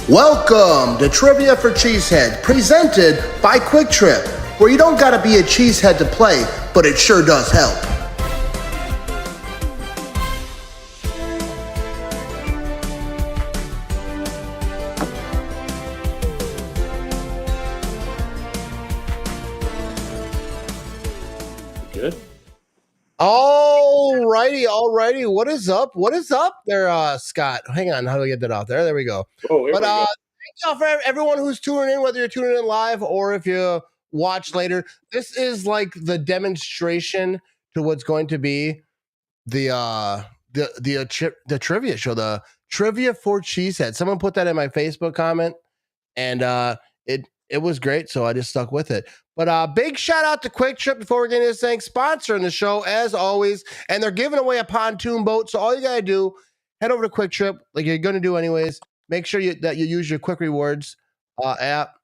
Welcome to Trivia for Cheesehead, presented by Quick Trip, where you don't gotta be a cheesehead to play, but it sure does help. Good. Alrighty. What is up? What is up there, Scott? Hang on, how do I get that off there? There we go. Oh, here we go. Thank y'all for everyone who's tuning in, whether you're tuning in live or if you watch later. This is like the demonstration to what's going to be the trivia show, the Trivia for Cheesehead. Someone put that in my Facebook comment, and it was great, so I just stuck with it. But big shout out to Quick Trip before we get into this thing, sponsoring the show as always, and they're giving away a pontoon boat. So all you gotta do, head over to Quick Trip, like you're gonna do anyways. Make sure that you use your Quick Rewards app,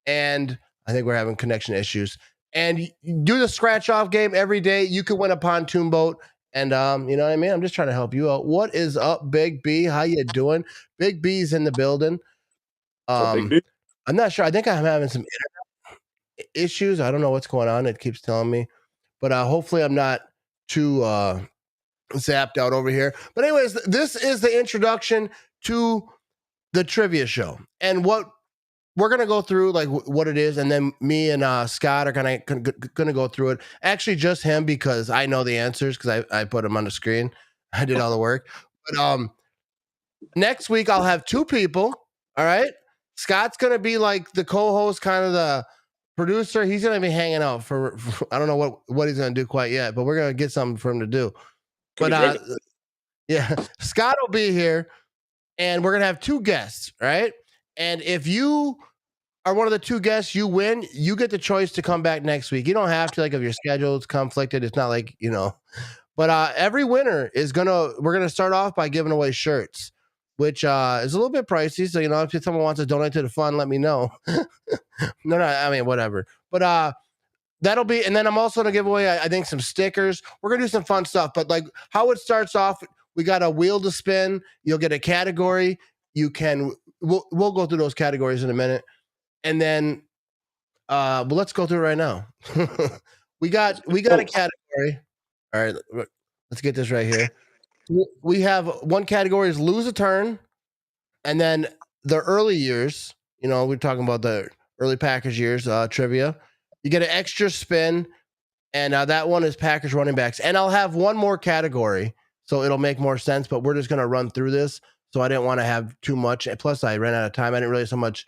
and I think we're having connection issues. And do the scratch off game every day. You could win a pontoon boat, and you know what I mean. I'm just trying to help you out. What is up, Big B? How you doing? Big B's in the building. Big B? I'm not sure. I think I'm having some internet issues. I don't know what's going on. It keeps telling me, but hopefully I'm not too zapped out over here. But anyways, this is the introduction to the trivia show and what we're gonna go through, like what it is, and then me and Scott are gonna go through it. Actually, just him because I know the answers because I put them on the screen. I did all the work. But next week I'll have two people. All right. Scott's going to be like the co-host, kind of the producer. He's going to be hanging out for I don't know what he's going to do quite yet, but we're going to get something for him to do. But yeah, Scott will be here, and we're going to have two guests, right? And if you are one of the two guests, you win. You get the choice to come back next week. You don't have to, like, if your schedule's conflicted. It's not like, you know. But every winner is we're going to start off by giving away shirts, which is a little bit pricey. So, you know, if someone wants to donate to the fund, let me know. No, I mean, whatever. But that'll be, and then I'm also going to give away, I think, some stickers. We're going to do some fun stuff. But like how it starts off, we got a wheel to spin. You'll get a category. We'll go through those categories in a minute. And then, well, let's go through it right now. we got a category. All right, let's get this right here. We have one category is lose a turn, and then the early years, you know, we're talking about the early Packers years trivia. You get an extra spin, and that one is Packers running backs. And I'll have one more category, so it'll make more sense, but we're just going to run through this, so I didn't want to have too much. Plus, I ran out of time. I didn't realize how much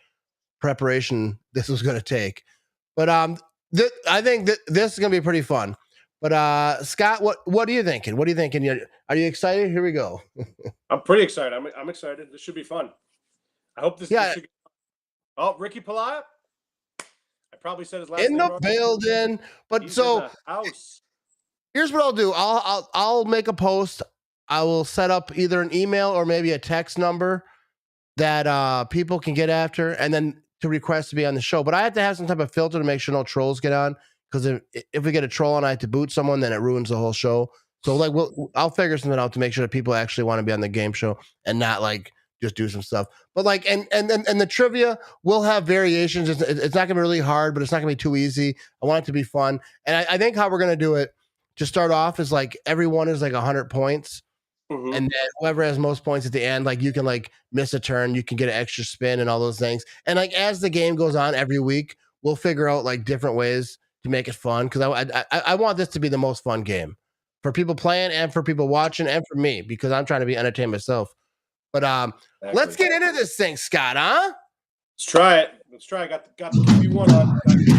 preparation this was going to take. But I think that this is going to be pretty fun. But Scott, what are you thinking? What are you thinking? Are you excited? Here we go. I'm pretty excited. I'm excited. This should be fun. I hope this. Yeah. Oh, Ricky Palaya. I probably said his last name in the building. But He's so in the house. Here's what I'll do. I'll make a post. I will set up either an email or maybe a text number that people can get after, and then to request to be on the show. But I have to have some type of filter to make sure no trolls get on. Because if we get a troll and I have to boot someone, then it ruins the whole show. So like, I'll figure something out to make sure that people actually want to be on the game show and not like just do some stuff. But like, and the trivia will have variations. It's not gonna be really hard, but it's not gonna be too easy. I want it to be fun, and I think how we're gonna do it to start off is like everyone is like 100 points, and then whoever has most points at the end, like you can like miss a turn, you can get an extra spin and all those things. And like as the game goes on every week, we'll figure out like different ways to make it fun, because I want this to be the most fun game for people playing and for people watching and for me, because I'm trying to be entertained myself. But exactly. Let's get into this thing, Scott, huh? Let's try it. I got the QB1 on. Preview.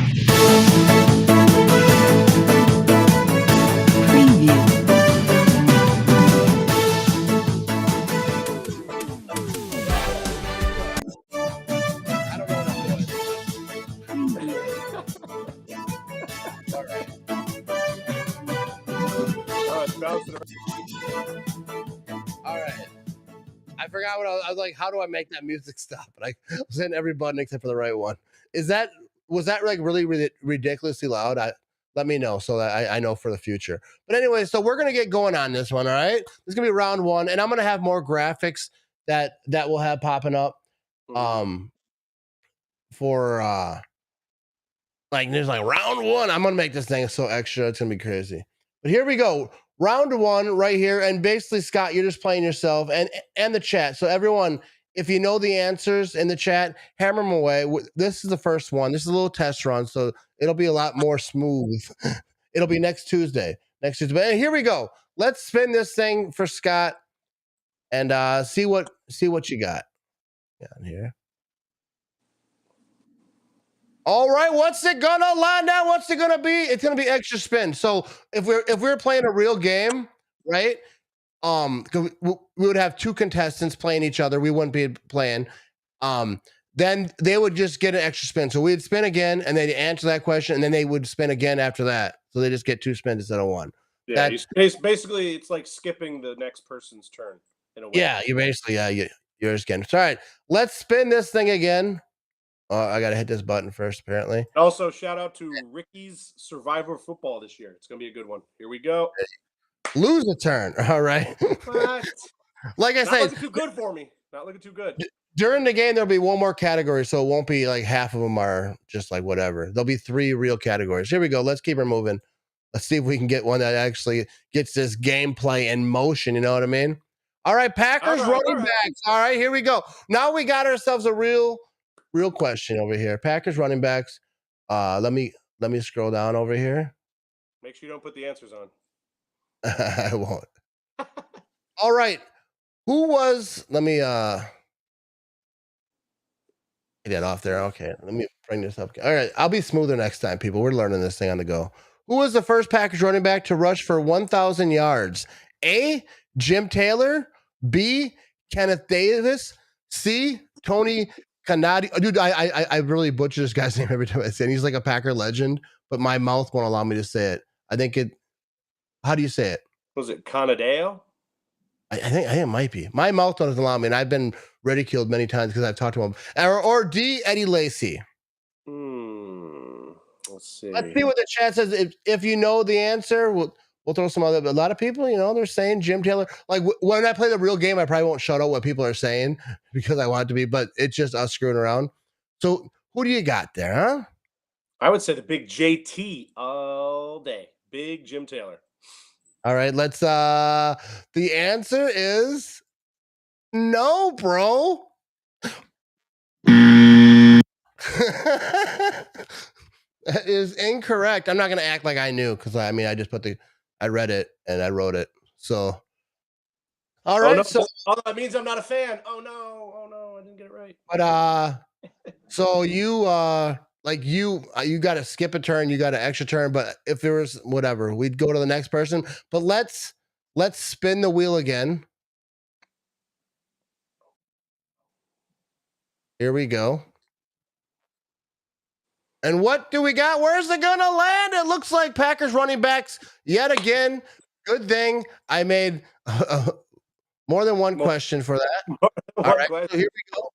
All right. I forgot what I was like. How do I make that music stop? And I was hitting every button except for the right one. Was that like really ridiculously loud? Let me know so that I know for the future. But anyway, so we're gonna get going on this one. All right, this is gonna be round one, and I'm gonna have more graphics that will have popping up. For like there's like round one. I'm gonna make this thing so extra, it's gonna be crazy. But here we go. Round one right here. And basically, Scott, you're just playing yourself and the chat. So everyone, if you know the answers in the chat, hammer them away. This is the first one. This is a little test run, so it'll be a lot more smooth. It'll be next Tuesday. Next Tuesday. But here we go. Let's spin this thing for Scott and see what you got down here. All right, what's it gonna land at? What's it gonna be? It's gonna be extra spin. So if we're playing a real game, right? We would have two contestants playing each other. We wouldn't be playing. Then they would just get an extra spin. So we'd spin again, and they'd answer that question, and then they would spin again after that. So they just get two spins instead of one. Yeah, basically it's like skipping the next person's turn in a way. Yeah, you basically you're just getting. All right, let's spin this thing again. I gotta hit this button first, apparently. Also, shout out to Ricky's Survivor Football this year. It's gonna be a good one. Here we go. Lose a turn. All right. What? Like I Not said, looking too good for me. Not looking too good. During the game, there'll be one more category, so it won't be like half of them are just like whatever. There'll be three real categories. Here we go. Let's keep her moving. Let's see if we can get one that actually gets this gameplay in motion. You know what I mean? All right, Packers running backs. All right, here we go. Now we got ourselves a real question over here. Packers running backs. Let me scroll down over here. Make sure you don't put the answers on. I won't. All right. Who was? Let me get that off there. Okay, let me bring this up. All right, I'll be smoother next time, people. We're learning this thing on the go. Who was the first Packers running back to rush for 1,000 yards? A. Jim Taylor. B. Kenneth Davis. C. Tony Canadi. Oh, dude, I really butcher this guy's name every time I say it. He's like a Packer legend, but my mouth won't allow me to say it. I think it. How do you say it? Was it Canadeo? I think it might be. My mouth doesn't allow me, and I've been ridiculed many times because I've talked to him. Or D. Eddie Lacy. Let's see. Let's see what the chat says. If you know the answer, we'll throw some other. But a lot of people, they're saying Jim Taylor. Like when I play the real game, I probably won't shut out what people are saying because I want it to be. But it's just us screwing around. So who do you got there, huh? I would say the big JT all day. Big Jim Taylor. All right, let's the answer is no, bro. That is incorrect. I'm not gonna act like I knew because I just I read it and I wrote it. So all right, no. so that means I'm not a fan. Oh no, I didn't get it right. But so you you got to skip a turn, you got an extra turn, but if there was whatever, we'd go to the next person. But let's spin the wheel again. Here we go. And what do we got? Where's it gonna land? It looks like Packers running backs yet again. Good thing I made more than one question for that. All right, so here we go.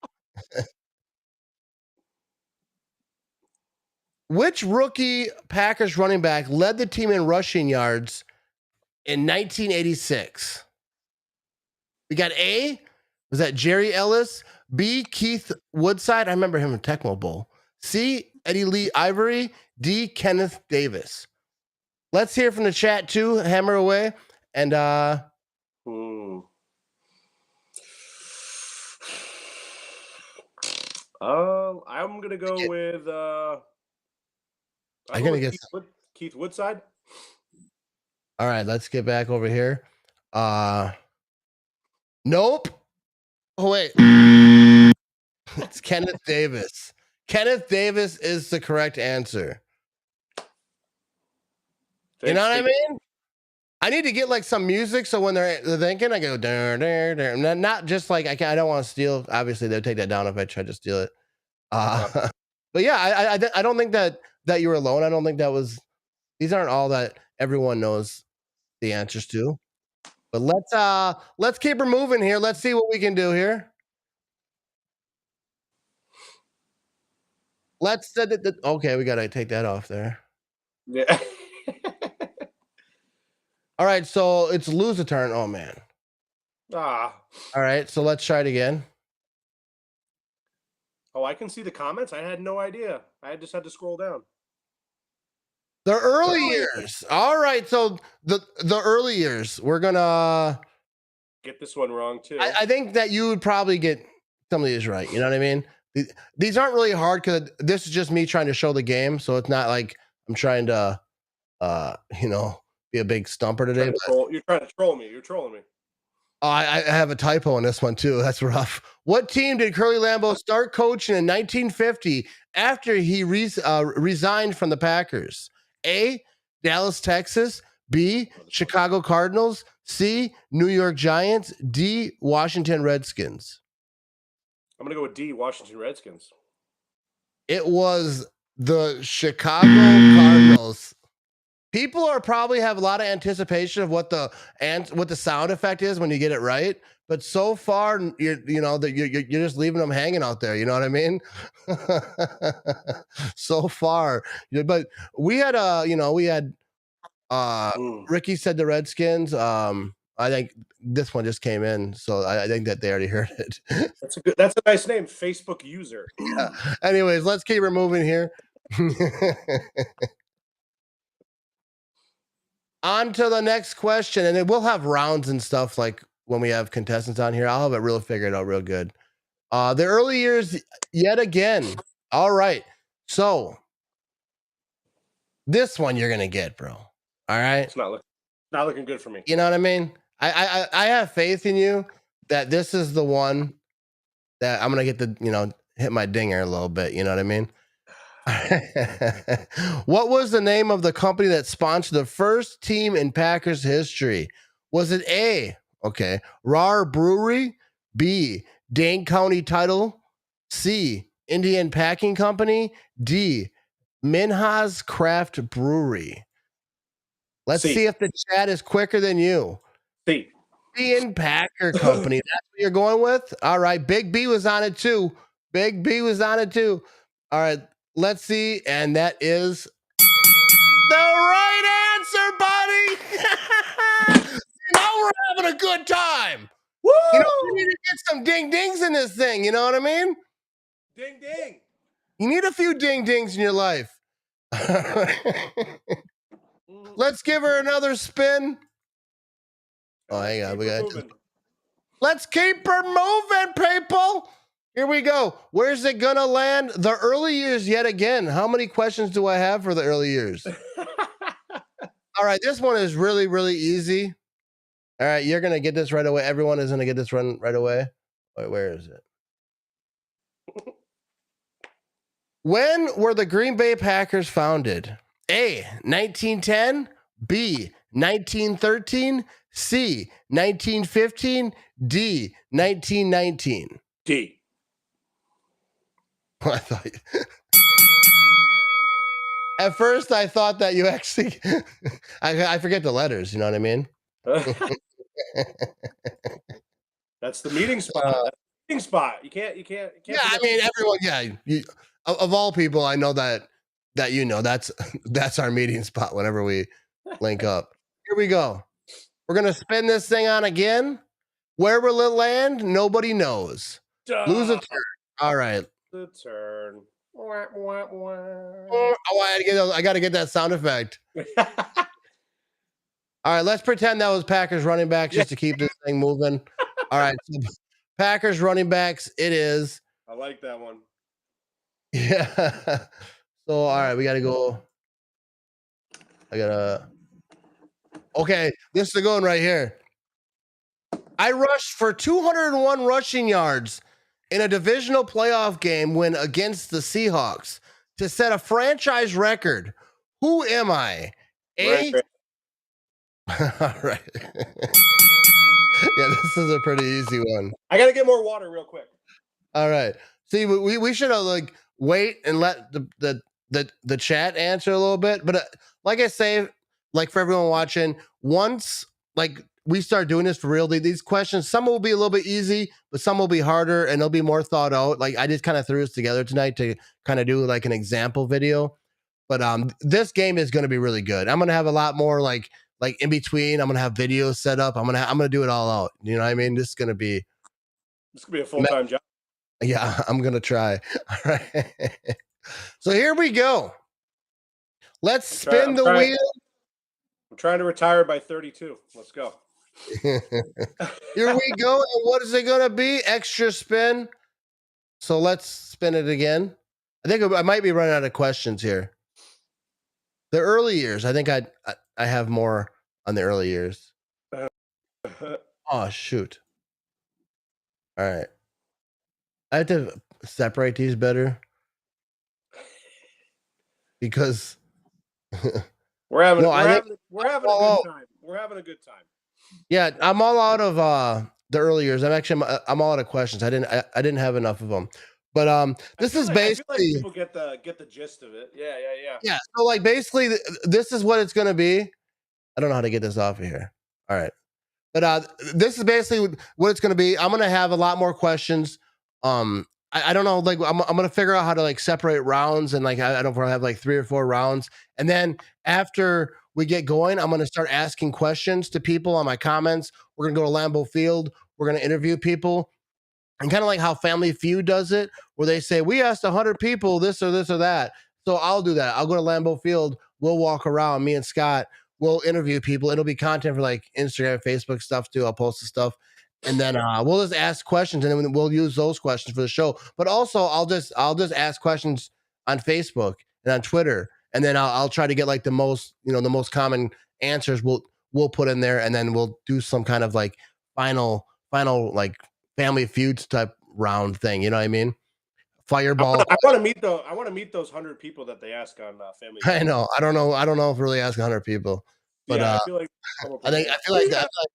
Which rookie Packers running back led the team in rushing yards in 1986? We got A. Was that Jerry Ellis? B. Keith Woodside. I remember him in Tecmo Bowl. C. Eddie Lee Ivory. D. Kenneth Davis. Let's hear from the chat too. Hammer away. And I'm gonna go with I'm gonna get Keith Woodside. All right, let's get back over here. Nope. Oh wait. It's Kenneth Davis. Kenneth Davis is the correct answer. You know what I mean? I need to get like some music so when they're thinking, I go not just like I don't want to steal. Obviously, they'll take that down if I try to steal it. But yeah, I don't think that you were alone. I don't think that was. These aren't all that everyone knows the answers to. But let's keep her moving here. Let's see what we can do here. Let's okay, we gotta take that off there. Yeah. All right, so it's lose a turn. Oh man. All right, so let's try it again. Oh, I can see the comments. I had no idea. I just had to scroll down. The early years. All right, so the early years. We're gonna get this one wrong too. I think that you would probably get some of these right. You know what I mean? These aren't really hard because this is just me trying to show the game, so it's not like I'm trying to, be a big stumper today. You're trying to troll me. You're trolling me. I have a typo in this one too. That's rough. What team did Curly Lambeau start coaching in 1950 after he resigned from the Packers? A, Dallas, Texas. B, Chicago Cardinals. C, New York Giants. D, Washington Redskins. I'm going to go with D, Washington Redskins. It was the Chicago Cardinals. People are probably have a lot of anticipation of what the sound effect is when you get it right, but so far you're just leaving them hanging out there. You know what I mean? So far, but we had Ricky said the Redskins. I think this one just came in, so I think that they already heard it. That's a nice name, Facebook user. Yeah. Anyways, let's keep her moving here. On to the next question, and then we'll have rounds and stuff like when we have contestants on here. I'll have it real figured out real good. The early years yet again. All right. So this one you're gonna get, bro. All right. It's not looking good for me. You know what I mean? I have faith in you that this is the one that I'm gonna get to, hit my dinger a little bit. You know what I mean? What was the name of the company that sponsored the first team in Packers history? Was it A, Rar Brewery, B, Dane County Title, C, Indian Packing Company, D, Minhas Craft Brewery? Let's see if the chat is quicker than you. C. Indian Packer Company. That's what you're going with? All right. Big B was on it too. All right. Let's see, and that is the right answer, buddy. Now we're having a good time. Woo! We need to get some ding dings in this thing. You know what I mean? Ding ding. You need a few ding dings in your life. Let's give her another spin. Oh, hang on. Let's keep her moving, people. Here we go. Where's it gonna land? The early years yet again. How many questions do I have for the early years? All right, this one is really, really easy. All right, you're gonna get this right away. Everyone is gonna get this run right away. Wait, where is it? When were the Green Bay Packers founded? A, 1910, B, 1913, C, 1915, D, 1919. D. I thought at first I thought that you actually I forget the letters, you know what I mean? That's the meeting spot. You can't yeah, I mean everyone, of all people I know that that's our meeting spot whenever we link up. Here we go. We're gonna spin this thing on again. Where will it land? Nobody knows. Lose a turn. All right. The turn. I got to get that sound effect. All right, let's pretend that was Packers running backs just to keep this thing moving. All right, so Packers running backs. It is. I like that one. Yeah. So all right, we got to go. Okay, this is the good one right here. I rushed for 201 rushing yards in a divisional playoff game win against the Seahawks to set a franchise record. Who am I? A. All right. Yeah, this is a pretty easy one. I gotta get more water real quick. All right. See, we should have wait and let the chat answer a little bit. But like I say, for everyone watching, once we start doing this for real, these questions, some will be a little bit easy, but some will be harder and they'll be more thought out. I just kind of threw this together tonight to kind of do an example video. But this game is going to be really good. I'm going to have a lot more in between. I'm going to have videos set up. I'm going to do it all out. You know what I mean? This is going to be a full-time job. Yeah, I'm gonna try. All right. So here we go. Let's spin the wheel. I'm trying to retire by 32. Let's go. Here we go. And what is it gonna be? Extra spin. So let's spin it again. I think I might be running out of questions here. The early years. I think I have more on the early years. Oh shoot. All right. I have to separate these better because we're having a good time. We're having a good time. Yeah, I'm all out of the early years. I'm all out of questions. I didn't have enough of them. But this is basically I feel like people get the gist of it. Yeah. Yeah, so like basically this is what it's going to be. I don't know how to get this off of here. All right. But this is basically what it's going to be. I'm going to have a lot more questions. I don't know, like I'm going to figure out how to like separate rounds, and like I don't know if I'll have like 3 or 4 rounds. And then after we get going, I'm going to start asking questions to people on my comments. We're going to go to Lambeau Field. We're going to interview people. And kind of like how Family Feud does it, where they say, we asked 100 people this or this or that. So I'll do that. I'll go to Lambeau Field. We'll walk around. Me and Scott will interview people. It'll be content for like Instagram, Facebook stuff too. I'll post the stuff. And then we'll just ask questions, and then we'll use those questions for the show. But also, I'll just ask questions on Facebook and on Twitter, and then I'll try to get like the most common answers. We'll put in there, and then we'll do some kind of like final like Family Feuds type round thing. You know what I mean? Fireball. I want to meet those 100 people that they ask on Family Feud. I know. I don't know if really asking 100 people. But I feel like I feel like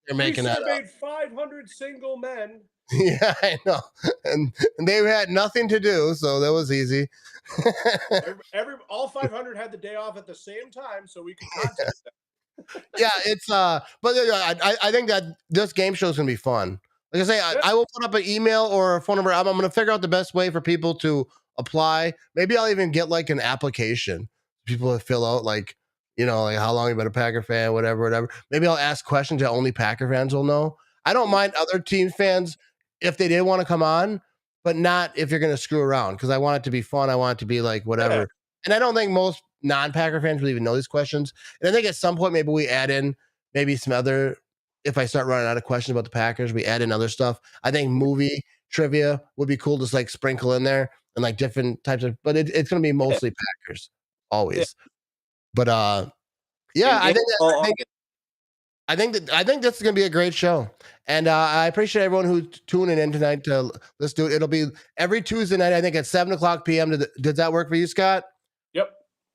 they're making that up. 500 single men. Yeah, I know, and they had nothing to do, so that was easy. All 500 had the day off at the same time, so we could contact them. Yeah, it's but I think that this game show is gonna be fun. Like I say, I will put up an email or a phone number. I'm gonna figure out the best way for people to apply. Maybe I'll even get like an application people to fill out, like like how long you've been a Packer fan, whatever. Maybe I'll ask questions that only Packer fans will know. I don't mind other team fans if they did want to come on, but not if you're gonna screw around, because I want it to be fun. I want it to be like whatever. Yeah. And I don't think most non-Packer fans will even know these questions. And I think at some point maybe we add in maybe some other. If I start running out of questions about the Packers, we add in other stuff. I think movie trivia would be cool, just like sprinkle in there and like different types of. But it's going to be mostly Packers always. Yeah. But I think this is going to be a great show, and I appreciate everyone who's tuning in tonight. Let's do it. It'll be every Tuesday night, I think at 7:00 p.m. Does that work for you, Scott? Yep.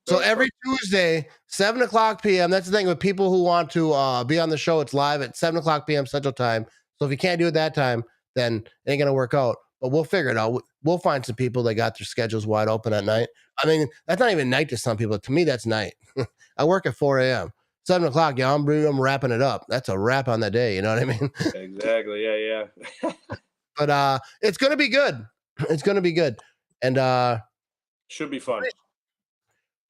So every Tuesday, 7:00 p.m. That's the thing with people who want to be on the show. It's live at 7:00 p.m. Central Time. So if you can't do it that time, then it ain't gonna work out. But we'll figure it out. We'll find some people that got their schedules wide open at night. I mean, that's not even night to some people. To me, that's night. I work at 4 a.m. 7:00. Yeah, I'm wrapping it up. That's a wrap on the day. You know what I mean? Exactly. Yeah. But it's gonna be good. It's gonna be good, and should be fun.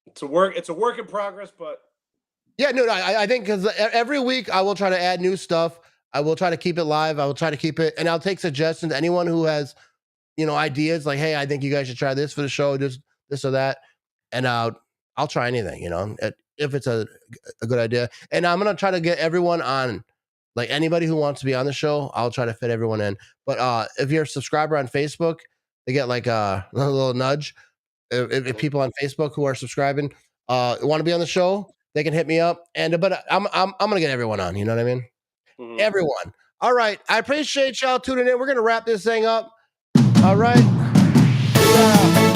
It's a work in progress, but yeah, no, I think because every week I will try to add new stuff. I will try to keep it live. I will try to keep it, and I'll take suggestions. Anyone who has, ideas like, hey, I think you guys should try this for the show, this or that, and I'll try anything, if it's a good idea. And I'm gonna try to get everyone on, like anybody who wants to be on the show. I'll try to fit everyone in. But if you're a subscriber on Facebook, they get like a little nudge. If people on Facebook who are subscribing want to be on the show, they can hit me up. But I'm gonna get everyone on. You know what I mean? Mm-hmm. Everyone. All right. I appreciate y'all tuning in. We're gonna wrap this thing up. All right. Yeah.